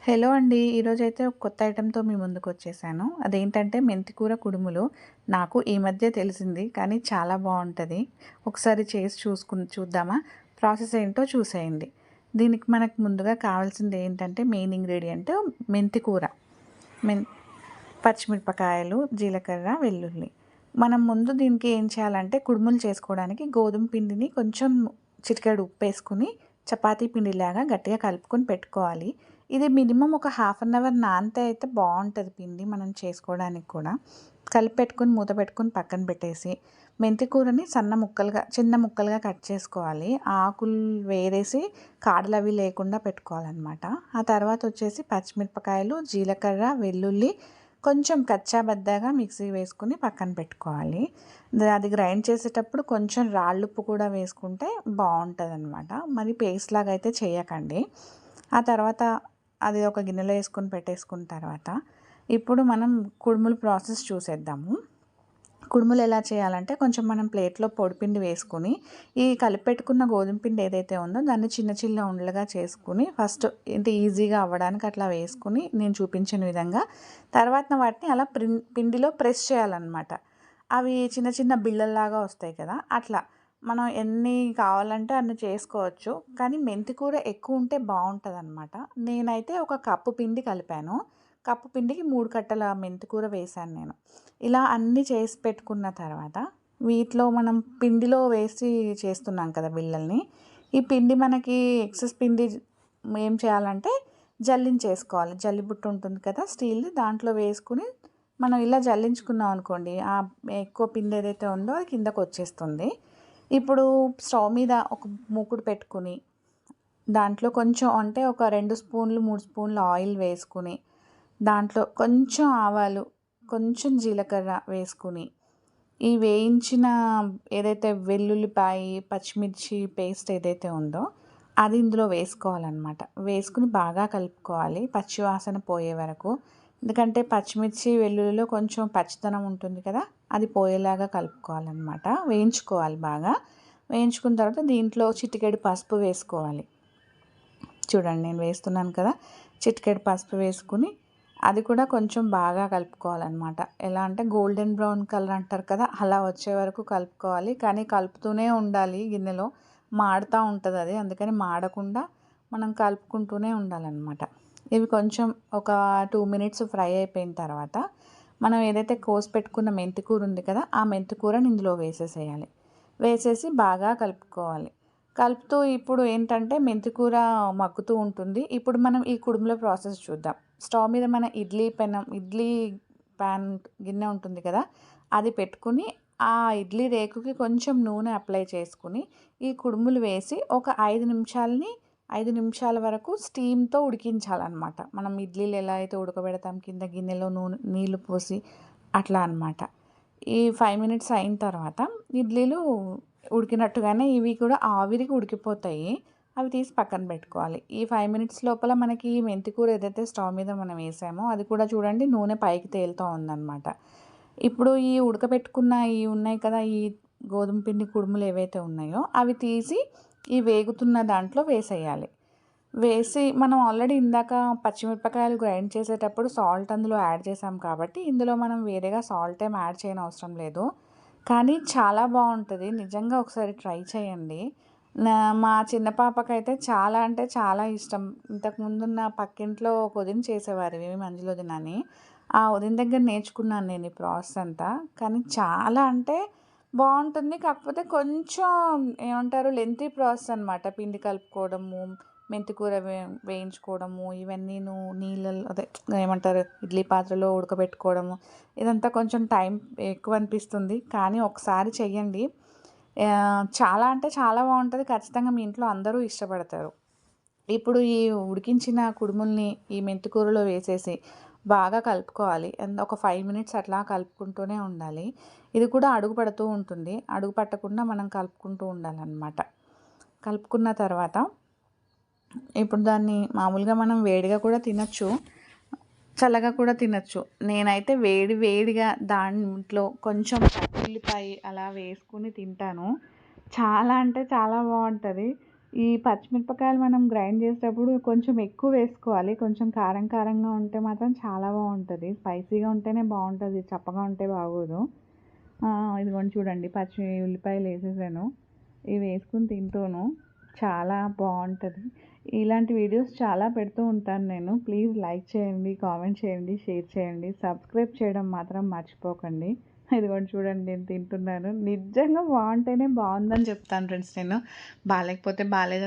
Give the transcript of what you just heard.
Hello అండి. ఈరోజైతే ఒక కొత్త ఐటెమ్‌తో మీ ముందుకొచ్చేసాను. అదేంటంటే మెంతికూర కుడుములు. నాకు ఈ మధ్య తెలిసింది కానీ చాలా బావుంటది. ఒకసారి చేసి చూద్దామా? ప్రాసెస్ ఏంటో చూసేయండి. దీనికి మనకు ముందుగా కావాల్సింది ఏంటంటే మెయిన్ ఇంగ్రీడియంట్ మెంతికూర. మెన్ పచ్చిమిరపకాయలు, జీలకర్ర, వెల్లుల్లి. మనం ముందు దీనికి ఏం చేయాలంటే కుడుములు చేసుకోవడానికి గోధుమ పిండిని కొంచెం చిటికెడు ఉప్పేసుకొని చపాతీ పిండిలాగా గట్టిగా కలుపుకొని పెట్టుకోవాలి. ఇది మినిమమ్ ఒక హాఫ్ అన్ అవర్ నానితే అయితే బాగుంటుంది పిండి మనం చేసుకోవడానికి కూడా. కలిపి పెట్టుకొని మూత పెట్టుకొని పక్కన పెట్టేసి మెంతి కూరని చిన్న ముక్కలుగా కట్ చేసుకోవాలి. ఆకులు వేరేసి కాడలు అవి లేకుండా పెట్టుకోవాలన్నమాట. ఆ తర్వాత వచ్చేసి పచ్చిమిరపకాయలు, జీలకర్ర, వెల్లుల్లి కొంచెం కచ్చాబద్దాగా మిక్సీ వేసుకుని పక్కన పెట్టుకోవాలి. అది గ్రైండ్ చేసేటప్పుడు కొంచెం రాళ్ళుప్పు కూడా వేసుకుంటే బాగుంటుందన్నమాట. మరి పేస్ట్ లాగా అయితే చేయకండి. ఆ తర్వాత అది ఒక గిన్నెలో వేసుకొని పెట్టేసుకున్న తర్వాత ఇప్పుడు మనం కుడుములు ప్రాసెస్ చూసేద్దాము. కుడుములు ఎలా చేయాలంటే కొంచెం మనం ప్లేట్లో పొడిపిండి వేసుకుని ఈ కలిపెట్టుకున్న గోధుమ పిండి ఏదైతే ఉందో దాన్ని చిన్న చిన్న ఉండలుగా చేసుకుని ఫస్ట్ అంటే ఈజీగా అవ్వడానికి అట్లా వేసుకుని నేను చూపించిన విధంగా తర్వాత వాటిని అలా పిండిలో ప్రెస్ చేయాలన్నమాట. అవి చిన్న చిన్న బిళ్ళల్లాగా వస్తాయి కదా, అట్లా మనం ఎన్ని కావాలంటే అన్ని చేసుకోవచ్చు. కానీ మెంతికూర ఎక్కువ ఉంటే బాగుంటుంది అనమాట. నేనైతే ఒక కప్పు పిండి కలిపాను. కప్పు పిండికి 3 కట్టల మెంతికూర వేశాను నేను. ఇలా అన్నీ చేసి పెట్టుకున్న తర్వాత వీటిలో మనం పిండిలో వేసి చేస్తున్నాం కదా బిళ్ళల్ని. ఈ పిండి మనకి ఎక్సెస్ పిండి ఏం చేయాలంటే జల్లించేసుకోవాలి. జల్లిబుట్ట ఉంటుంది కదా స్టీల్ది, దాంట్లో వేసుకుని మనం ఇలా జల్లించుకున్నాం అనుకోండి, ఆ ఎక్కువ పిండి ఏదైతే ఉందో అది కిందకు వచ్చేస్తుంది. ఇప్పుడు స్టవ్ మీద ఒక మూకుడు పెట్టుకుని దాంట్లో కొంచెం అంటే ఒక 2 స్పూన్లు 3 స్పూన్లు ఆయిల్ వేసుకుని దాంట్లో కొంచెం ఆవాలు, కొంచెం జీలకర్ర వేసుకుని ఈ వేయించిన ఏదైతే వెల్లుల్లిపాయ, పచ్చిమిర్చి పేస్ట్ ఏదైతే ఉందో అది ఇందులో వేసుకోవాలన్నమాట. వేసుకుని బాగా కలుపుకోవాలి పచ్చివాసన పోయే వరకు. ఎందుకంటే పచ్చిమిర్చి, వెల్లుల్లిలో కొంచెం పచ్చితనం ఉంటుంది కదా, అది పోయేలాగా కలుపుకోవాలన్నమాట. వేయించుకోవాలి బాగా. వేయించుకున్న తర్వాత దీంట్లో చిటికెడు పసుపు వేసుకోవాలి. చూడండి నేను వేస్తున్నాను కదా, చిటికెడు పసుపు వేసుకుని అది కూడా కొంచెం బాగా కలుపుకోవాలన్నమాట. ఎలా అంటే గోల్డెన్ బ్రౌన్ కలర్ అంటారు కదా, అలా వచ్చే వరకు కలుపుకోవాలి. కానీ కలుపుతూనే ఉండాలి, గిన్నెలో మాడుతూ ఉంటుంది అది. అందుకని మాడకుండా మనం కలుపుకుంటూనే ఉండాలన్నమాట. ఇవి కొంచెం ఒక 2 మినిట్స్ ఫ్రై అయిపోయిన తర్వాత మనం ఏదైతే కోసి పెట్టుకున్న మెంతికూర ఉంది కదా, ఆ మెంతికూరని ఇందులో వేసేసేయాలి. వేసేసి బాగా కలుపుకోవాలి. కలుపుతూ ఇప్పుడు ఏంటంటే మెంతికూర మగ్గుతూ ఉంటుంది. ఇప్పుడు మనం ఈ కుడుముల ప్రాసెస్ చూద్దాం. స్టవ్ మీద మన ఇడ్లీ ప్యాన్ గిన్నె ఉంటుంది కదా, అది పెట్టుకుని ఆ ఇడ్లీ రేకుకి కొంచెం నూనె అప్లై చేసుకుని ఈ కుడుములు వేసి ఒక 5 నిమిషాల వరకు స్టీమ్తో ఉడికించాలన్నమాట. మనం ఇడ్లీలు ఎలా అయితే ఉడకబెడతాం కింద గిన్నెలో నీళ్ళు పోసి అట్లా అన్నమాట. ఈ 5 మినిట్స్ అయిన తర్వాత ఇడ్లీలు ఉడికినట్టుగానే ఇవి కూడా ఆవిరికి ఉడికిపోతాయి. అవి తీసి పక్కన పెట్టుకోవాలి. ఈ 5 మినిట్స్ లోపల మనకి మెంతికూర ఏదైతే స్టవ్ మీద మనం వేసామో అది కూడా చూడండి నూనె పైకి తేలుతూ ఉందన్నమాట. ఇప్పుడు ఈ ఉడకబెట్టుకున్న ఉన్నాయి కదా, ఈ గోధుమ పిండి కుడుములు ఏవైతే ఉన్నాయో అవి తీసి ఈ వేగుతున్న దాంట్లో వేసేయాలి. వేసి మనం ఆల్రెడీ ఇందాక పచ్చిమిరపకాయలు గ్రైండ్ చేసేటప్పుడు సాల్ట్ అందులో యాడ్ చేసాం కాబట్టి ఇందులో మనం వేరేగా సాల్ట్ ఏం యాడ్ చేయనవసరం లేదు. కానీ చాలా బాగుంటుంది, నిజంగా ఒకసారి ట్రై చేయండి. మా చిన్న పాపకైతే చాలా అంటే చాలా ఇష్టం. ఇంతకుముందున్న పక్కింట్లో ఒక వదిన చేసేవారు ఇవి, మంజుల వదిన అని. ఆ వదిన దగ్గర నేర్చుకున్నాను నేను ఈ ప్రాసెస్ అంతా. కానీ చాలా అంటే బాగుంటుంది. కాకపోతే కొంచెం ఏమంటారు లెంతీ ప్రాసెస్ అనమాట. పిండి కలుపుకోవడము, మెంతికూర వేయించుకోవడము, ఇవన్నీను నీళ్ళల్లో అదే ఏమంటారు ఇడ్లీ పాత్రలో ఉడకబెట్టుకోవడము, ఇదంతా కొంచెం టైం ఎక్కువ అనిపిస్తుంది. కానీ ఒకసారి చెయ్యండి, చాలా అంటే చాలా బాగుంటుంది. ఖచ్చితంగా మీ ఇంట్లో అందరూ ఇష్టపడతారు. ఇప్పుడు ఈ ఉడికించిన కుడుముల్ని ఈ మెంతికూరలో వేసేసి బాగా కలుపుకోవాలి. అండ్ ఒక 5 మినిట్స్ అట్లా కలుపుకుంటూనే ఉండాలి. ఇది కూడా అడుగు పడుతూ ఉంటుంది. అడుగు పట్టకుండా మనం కలుపుకుంటూ ఉండాలన్నమాట. కలుపుకున్న తర్వాత ఇప్పుడు దాన్ని మామూలుగా మనం వేడిగా కూడా తినచ్చు, చల్లగా కూడా తినచ్చు. నేనైతే వేడిగా దాంట్లో కొంచెం ఉల్లిపాయ అలా వేసుకుని తింటాను. చాలా అంటే చాలా బాగుంటుంది. ఈ పచ్చిమిరపకాయలు మనం గ్రైండ్ చేసేటప్పుడు కొంచెం ఎక్కువ వేసుకోవాలి. కొంచెం కారం కారంగా ఉంటే మాత్రం చాలా బాగుంటుంది. స్పైసీగా ఉంటేనే బాగుంటుంది, చప్పగా ఉంటే బాగోదు. ఇదిగోండి చూడండి, పచ్చి ఉల్లిపాయలు వేసేసాను. ఇవి వేసుకుని తింటూను చాలా బాగుంటుంది. ఇలాంటి వీడియోస్ చాలా పెడుతూ ఉంటాను నేను. ప్లీజ్ లైక్ చేయండి, కామెంట్ చేయండి, షేర్ చేయండి, సబ్స్క్రైబ్ చేయడం మాత్రం మర్చిపోకండి. ఇదిగోండి చూడండి, నేను తింటున్నాను. నిజంగా బాగుంటేనే బాగుందని చెప్తాను ఫ్రెండ్స్ నేను. బాగాలేకపోతే బాగాలేదని